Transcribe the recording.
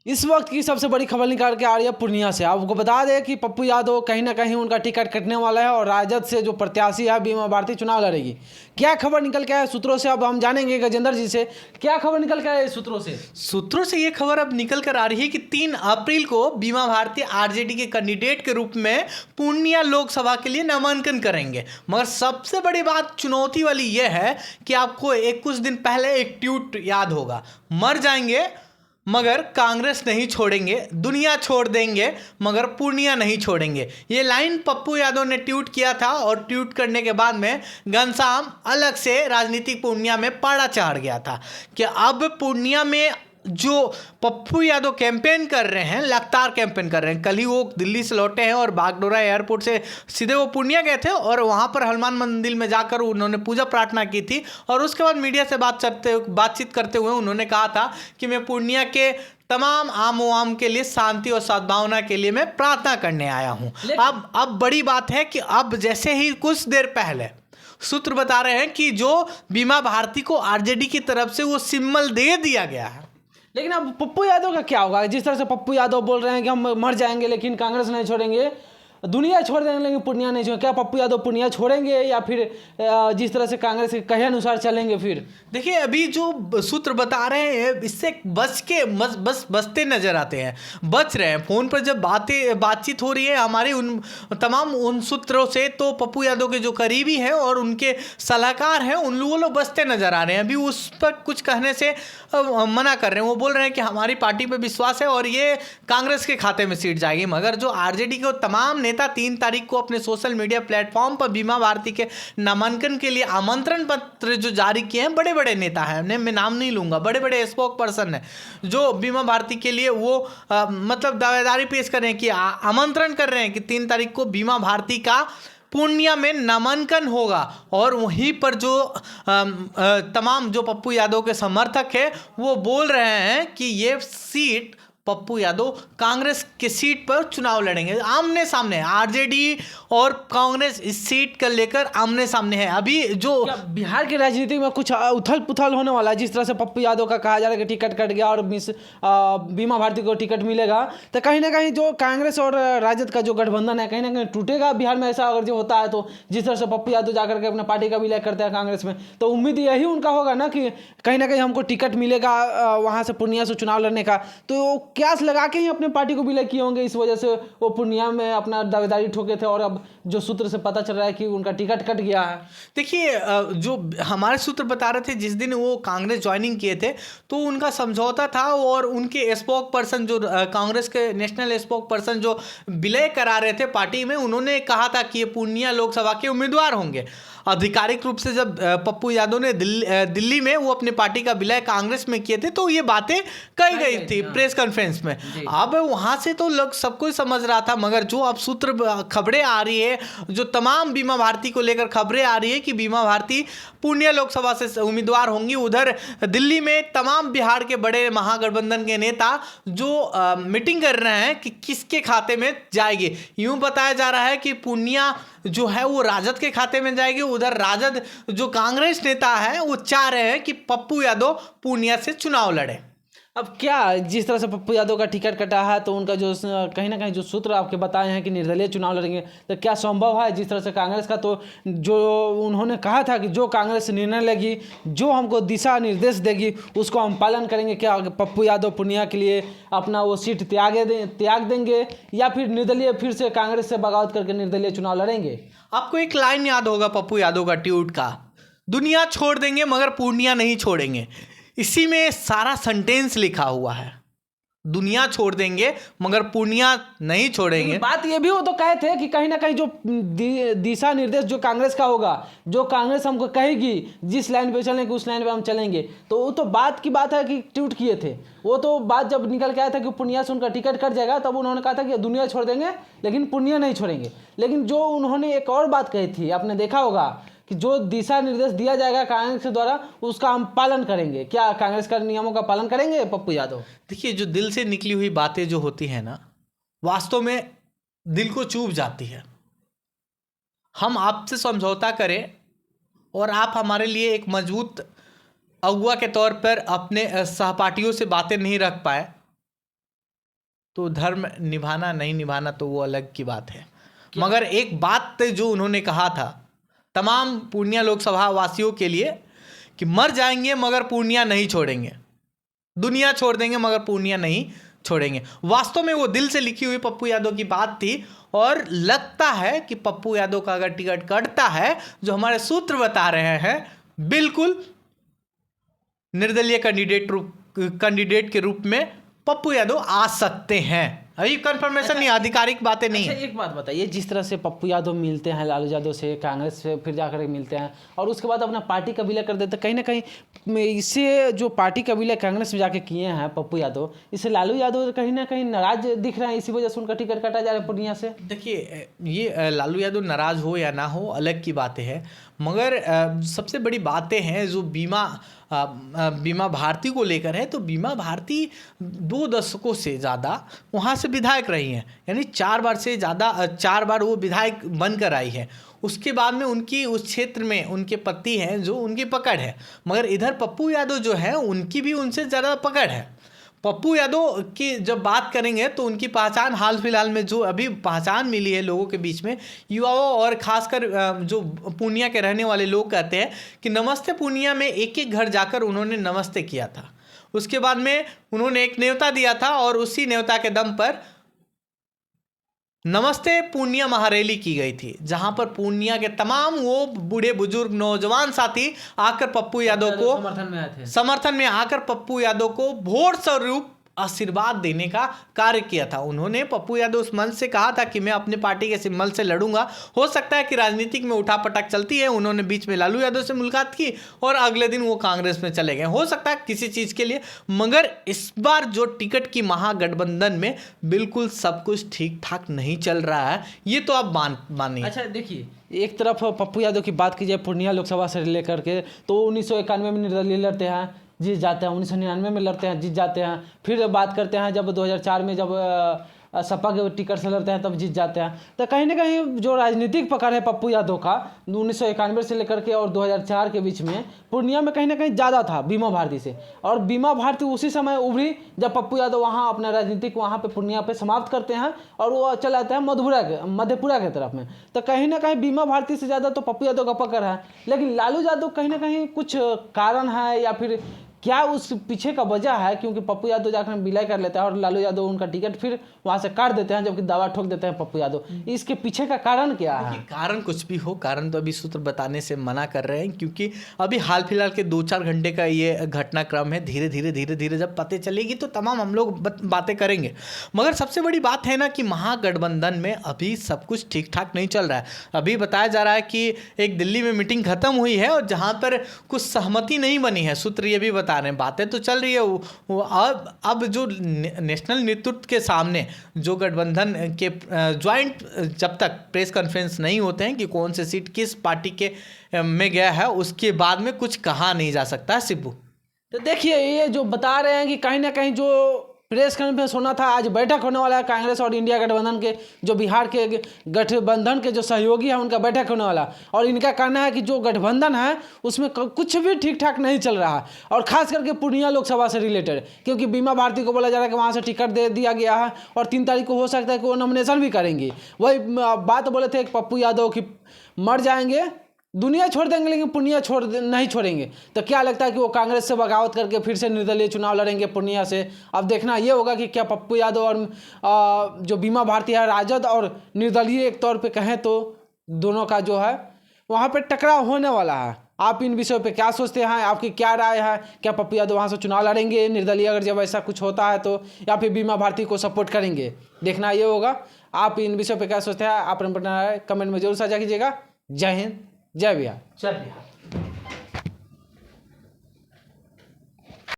इस वक्त की सबसे बड़ी खबर निकाल के आ रही है पूर्णिया से। आपको बता दें कि पप्पू यादव कहीं ना कहीं उनका टिकट कटने वाला है और राजद से जो प्रत्याशी है बीमा भारती चुनाव लड़ेगी। क्या खबर निकल के आया सूत्रों से, अब हम जानेंगे गजेंद्र जी से। क्या खबर निकल के आया सूत्रों से ये खबर अब निकल कर आ रही है कि 3 अप्रैल को बीमा भारती आरजेडी के कैंडिडेट के रूप में पूर्णिया लोकसभा के लिए नामांकन करेंगे। मगर सबसे बड़ी बात चुनौती वाली ये है कि आपको कुछ दिन पहले एक ट्वीट याद होगा, मर जाएंगे मगर कांग्रेस नहीं छोड़ेंगे, दुनिया छोड़ देंगे मगर पूर्णिया नहीं छोड़ेंगे। ये लाइन पप्पू यादव ने ट्वीट किया था और ट्वीट करने के बाद में घनश्याम अलग से राजनीतिक पूर्णिया में पाड़ा चढ़ गया था कि अब पूर्णिया में जो पप्पू यादव कैंपेन कर रहे हैं, लगातार कैंपेन कर रहे हैं। कल ही वो दिल्ली से लौटे हैं और बागडोरा एयरपोर्ट से सीधे वो पूर्णिया गए थे और वहाँ पर हनुमान मंदिर में जाकर उन्होंने पूजा प्रार्थना की थी और उसके बाद मीडिया से बातचीत करते हुए उन्होंने कहा था कि मैं पूर्णिया के तमाम आम वाम के लिए शांति और सद्भावना के लिए मैं प्रार्थना करने आया हूँ। अब बड़ी बात है कि अब जैसे ही कुछ देर पहले सूत्र बता रहे हैं कि जो बीमा भारती को आरजेडी की तरफ से वो सिंबल दे दिया गया है। लेकिन अब पप्पू यादव का क्या होगा? जिस तरह से पप्पू यादव बोल रहे हैं कि हम मर जाएंगे लेकिन कांग्रेस नहीं छोड़ेंगे, दुनिया छोड़ देंगे लेकिन पूर्णिया नहीं छोड़ेंगे, क्या पप्पू यादव पूर्णिया छोड़ेंगे या फिर जिस तरह से कांग्रेस के कहे अनुसार चलेंगे? फिर देखिए, अभी जो सूत्र बता रहे हैं इससे बचते नजर आते हैं, बच रहे हैं। फोन पर जब बातचीत हो रही है हमारे उन सूत्रों से, तो पप्पू यादव के जो करीबी हैं और उनके सलाहकार हैं उन लोग बचते नजर आ रहे हैं। अभी उस पर कुछ कहने से मना कर रहे हैं। वो बोल रहे हैं कि हमारी पार्टी पे विश्वास है और ये कांग्रेस के खाते में सीट जाएगी। मगर जो आरजेडी के तमाम नेता 3 तारीख को अपने सोशल मीडिया प्लेटफॉर्म पर बीमा भारती के नामांकन के लिए आमंत्रण पत्र जो जारी किए हैं, बड़े बड़े नेता हैं, मैं नाम नहीं लूंगा, बड़े बड़े स्पोक पर्सन हैं जो बीमा भारती के लिए वो मतलब दावेदारी पेश कर रहे हैं कि आमंत्रण कर रहे हैं कि 3 तारीख को बीमा भारती का पूर्णिया में नामांकन होगा। और वहीं पर जो तमाम जो पप्पू यादव के समर्थक हैं वो बोल रहे हैं कि ये सीट पप्पू यादव कांग्रेस की सीट पर चुनाव लड़ेंगे। आमने सामने आरजेडी और कांग्रेस इस सीट को लेकर आमने सामने है। अभी जो बिहार की राजनीति में कुछ उथल पुथल होने वाला है, जिस तरह से पप्पू यादव का कहा जा रहा है कि टिकट कट गया और बीमा भारती को टिकट मिलेगा, तो कहीं ना कहीं जो कांग्रेस और राजद का जो गठबंधन है कहीं ना कहीं टूटेगा बिहार में। ऐसा अगर जो होता है तो जिस तरह से पप्पू यादव जाकर के अपने पार्टी का विलय करते हैं कांग्रेस में, तो उम्मीद यही उनका होगा ना कि कहीं ना कहीं हमको टिकट मिलेगा वहाँ से पूर्णिया से चुनाव लड़ने का। तो क्यास लगा के ही अपने पार्टी को विलय किए होंगे, इस वजह से वो पूर्णिया में अपना दावेदारी ठोके थे और अब जो सूत्र से पता चल रहा है कि उनका टिकट कट गया है। देखिए, जो हमारे सूत्र बता रहे थे जिस दिन वो कांग्रेस ज्वाइनिंग किए थे तो उनका समझौता था और उनके स्पोक पर्सन जो कांग्रेस के नेशनल स्पोक पर्सन जो विलय करा रहे थे पार्टी में, उन्होंने कहा था कि ये पूर्णिया लोकसभा के उम्मीदवार होंगे। आधिकारिक रूप से जब पप्पू यादव ने दिल्ली में वो अपने पार्टी का विलय कांग्रेस में किए थे तो ये बातें कही गई थी प्रेस कॉन्फ्रेंस में। अब वहां से तो लोग सब कुछ समझ रहा था, मगर जो अब सूत्र खबरें आ रही है, जो तमाम बीमा भारती को लेकर खबरें आ रही है कि बीमा भारती पूर्णिया लोकसभा से उम्मीदवार होंगी। उधर दिल्ली में तमाम बिहार के बड़े महागठबंधन के नेता जो मीटिंग कर रहे हैं कि किसके खाते में जाएगी। यूं बताया जा रहा है कि पूर्णिया जो है वो राजद के खाते में जाएगी। उधर राजद जो कांग्रेस नेता है वो चाह रहे हैं कि पप्पू यादव पूर्णिया से चुनाव लड़े। अब क्या जिस तरह से पप्पू यादव का टिकट कटा है तो उनका जो कहीं ना कहीं जो सूत्र आपके बताए हैं कि निर्दलीय चुनाव लड़ेंगे, तो क्या संभव है? जिस तरह से कांग्रेस का तो जो उन्होंने कहा था कि जो कांग्रेस निर्णय लेगी, जो हमको दिशा निर्देश देगी उसको हम पालन करेंगे। क्या पप्पू यादव पूर्णिया के लिए अपना वो सीट त्याग देंगे या फिर निर्दलीय फिर से कांग्रेस से बगावत करके निर्दलीय चुनाव लड़ेंगे? आपको एक लाइन याद होगा पप्पू यादव का ट्वीट का, दुनिया छोड़ देंगे मगर पूर्णिया नहीं छोड़ेंगे। इसी में सारा सेंटेंस लिखा हुआ है, दुनिया छोड़ देंगे मगर पूर्णिया नहीं छोड़ेंगे। बात ये भी हो तो कहे थे कि कहीं ना कहीं जो दिशा निर्देश जो कांग्रेस का होगा, जो कांग्रेस हमको कहेगी जिस लाइन पे चलेंगे उस लाइन पे हम चलेंगे। तो वो तो बात की बात है कि ट्वीट किए थे, वो तो बात जब निकल के आया था कि पूर्णिया से उनका टिकट कट जाएगा तब उन्होंने कहा था कि दुनिया छोड़ देंगे लेकिन पूर्णिया नहीं छोड़ेंगे। लेकिन जो उन्होंने एक और बात कही थी, आपने देखा होगा कि जो दिशा निर्देश दिया जाएगा कांग्रेस के द्वारा उसका हम पालन करेंगे। क्या कांग्रेस का नियमों का पालन करेंगे पप्पू यादव? देखिए, जो दिल से निकली हुई बातें जो होती हैं ना, वास्तव में दिल को चुभ जाती है। हम आपसे समझौता करें और आप हमारे लिए एक मजबूत अगुआ के तौर पर अपने सहपाठियों से बातें नहीं रख पाए, तो धर्म निभाना नहीं निभाना तो वो अलग की बात है। मगर एक बात जो उन्होंने कहा था तमाम पूर्णिया लोकसभा वासियों के लिए कि मर जाएंगे मगर पूर्णिया नहीं छोड़ेंगे, दुनिया छोड़ देंगे मगर पूर्णिया नहीं छोड़ेंगे। वास्तव में वो दिल से लिखी हुई पप्पू यादव की बात थी और लगता है कि पप्पू यादव का अगर टिकट कटता है, जो हमारे सूत्र बता रहे हैं, बिल्कुल निर्दलीय कैंडिडेट के रूप में पप्पू यादव आ सकते हैं। अभी कंफर्मेशन नहीं, आधिकारिक बातें नहीं है। एक बात बताइए, जिस तरह से पप्पू यादव मिलते हैं लालू यादव से, कांग्रेस से फिर जाकर के मिलते हैं और उसके बाद अपना पार्टी का विलय कर देते हैं, कहीं ना कहीं इससे जो पार्टी का विलय कांग्रेस में जाके किए हैं पप्पू यादव, इससे लालू यादव कहीं ना कहीं नाराज दिख रहे हैं, इसी वजह से उनका टिकट काटा जा रहा है पूर्णिया से। देखिए, ये लालू यादव नाराज हो या ना हो अलग की बातें हैं, मगर सबसे बड़ी बातें हैं जो बीमा भारती को लेकर है। तो बीमा भारती 2 दशकों से ज़्यादा वहाँ से विधायक रही हैं, यानी 4 बार वो विधायक बनकर आई है। उसके बाद में उनकी उस क्षेत्र में उनके पति हैं जो उनकी पकड़ है, मगर इधर पप्पू यादव जो है उनकी भी उनसे ज़्यादा पकड़ है। पप्पू यादव की जब बात करेंगे तो उनकी पहचान हाल फिलहाल में जो अभी पहचान मिली है लोगों के बीच में, युवाओं और खासकर जो पूर्णिया के रहने वाले लोग कहते हैं कि नमस्ते पूर्णिया में एक एक घर जाकर उन्होंने नमस्ते किया था। उसके बाद में उन्होंने एक न्योता दिया था और उसी न्योता के दम पर नमस्ते पूर्णिया महारैली की गई थी, जहां पर पूर्णिया के तमाम वो बूढ़े बुजुर्ग नौजवान साथी आकर पप्पू यादव को समर्थन में आकर पप्पू यादव को वोट स्वरूप आशीर्वाद देने का कार्य किया था। उन्होंने पप्पू यादव उस मंच से कहा था कि मैं अपने पार्टी के सिंबल से लड़ूंगा। हो सकता है कि राजनीतिक में उठापटक चलती है, उन्होंने बीच में लालू यादव से मुलाकात की और अगले दिन वो कांग्रेस में चले गए, हो सकता है किसी चीज़ के लिए। मगर इस बार जो टिकट की महागठबंधन में बिल्कुल सब कुछ ठीक ठाक नहीं चल रहा है, ये तो आप मानिए। अच्छा देखिए, एक तरफ पप्पू यादव की बात की जाए पूर्णिया लोकसभा से लेकर के, तो 1991 में निर्दलीय लड़ते हैं, जीत जाते हैं, 1999 में लड़ते हैं, जीत जाते हैं, फिर बात करते हैं जब 2004 में जब सपा के टिकट से लड़ते हैं तब जीत जाते हैं। तो कहीं ना कहीं जो राजनीतिक पकड़ है पप्पू यादव का 1991 से लेकर के और 2004 के बीच में पूर्णिया में कहीं ना कहीं ज़्यादा था बीमा भारती से। और बीमा भारती उसी समय उभरी जब पप्पू यादव वहाँ अपना राजनीतिक वहाँ पे पूर्णिया पे समाप्त करते हैं और वो चले आते हैं मधेपुरा के तरफ में। तो कहीं ना कहीं बीमा भारती से ज़्यादा तो पप्पू यादव का पकड़ है। लेकिन लालू यादव कहीं ना कहीं कुछ कारण है या फिर क्या उस पीछे का वजह है, क्योंकि पप्पू यादव जाकर विलय कर लेता है और लालू यादव उनका टिकट फिर वहां से काट देते हैं, जबकि दावा ठोक देते हैं पप्पू यादव। इसके पीछे का कारण क्या है? कारण कुछ भी हो, कारण तो अभी सूत्र बताने से मना कर रहे हैं, क्योंकि अभी हाल फिलहाल के 2-4 घंटे का ये घटनाक्रम है। धीरे धीरे जब पता चलेगी तो तमाम हम लोग बातें करेंगे। मगर सबसे बड़ी बात है ना कि महागठबंधन में अभी सब कुछ ठीक ठाक नहीं चल रहा है। अभी बताया जा रहा है कि एक दिल्ली में मीटिंग खत्म हुई है और जहाँ पर कुछ सहमति नहीं बनी है। सूत्र ये भी बता रहे हैं, बातें तो चल रही है वो अब जो नेशनल नेतृत्व के सामने जो गठबंधन के ज्वाइंट जब तक प्रेस कॉन्फ्रेंस नहीं होते हैं कि कौन से सीट किस पार्टी के में गया है, उसके बाद में कुछ कहा नहीं जा सकता है। सिब्बू, तो देखिए, ये जो बता रहे हैं कि कहीं ना कहीं जो प्रेस कॉन्फ्रेंस होना था, आज बैठक होने वाला है कांग्रेस और इंडिया गठबंधन के, जो बिहार के गठबंधन के जो सहयोगी है उनका बैठक होने वाला। और इनका कहना है कि जो गठबंधन है उसमें कुछ भी ठीक ठाक नहीं चल रहा है, और खास करके पूर्णिया लोकसभा से रिलेटेड, क्योंकि बीमा भारती को बोला जा रहा है कि वहाँ से टिकट दे दिया गया है और 3 तारीख को हो सकता है कि वो नॉमिनेशन भी करेंगे। वही बात बोले थे पप्पू यादव की मर जाएंगे, दुनिया छोड़ देंगे, लेकिन पूर्णिया नहीं छोड़ेंगे। तो क्या लगता है कि वो कांग्रेस से बगावत करके फिर से निर्दलीय चुनाव लड़ेंगे पूर्णिया से? अब देखना ये होगा कि क्या पप्पू यादव और जो बीमा भारती है, राजद और निर्दलीय एक तौर पे कहें तो दोनों का जो है वहाँ पे टकराव होने वाला है। आप इन विषयों पे क्या सोचते हैं? आपकी क्या राय है? क्या पप्पू यादव वहाँ से चुनाव लड़ेंगे निर्दलीय अगर जब ऐसा कुछ होता है तो, या फिर बीमा भारती को सपोर्ट करेंगे? देखना ये होगा। आप इन विषयों पे क्या सोचते हैं? आप अपना कमेंट में जरूर साझा कीजिएगा। जय हिंद, जय बिहार।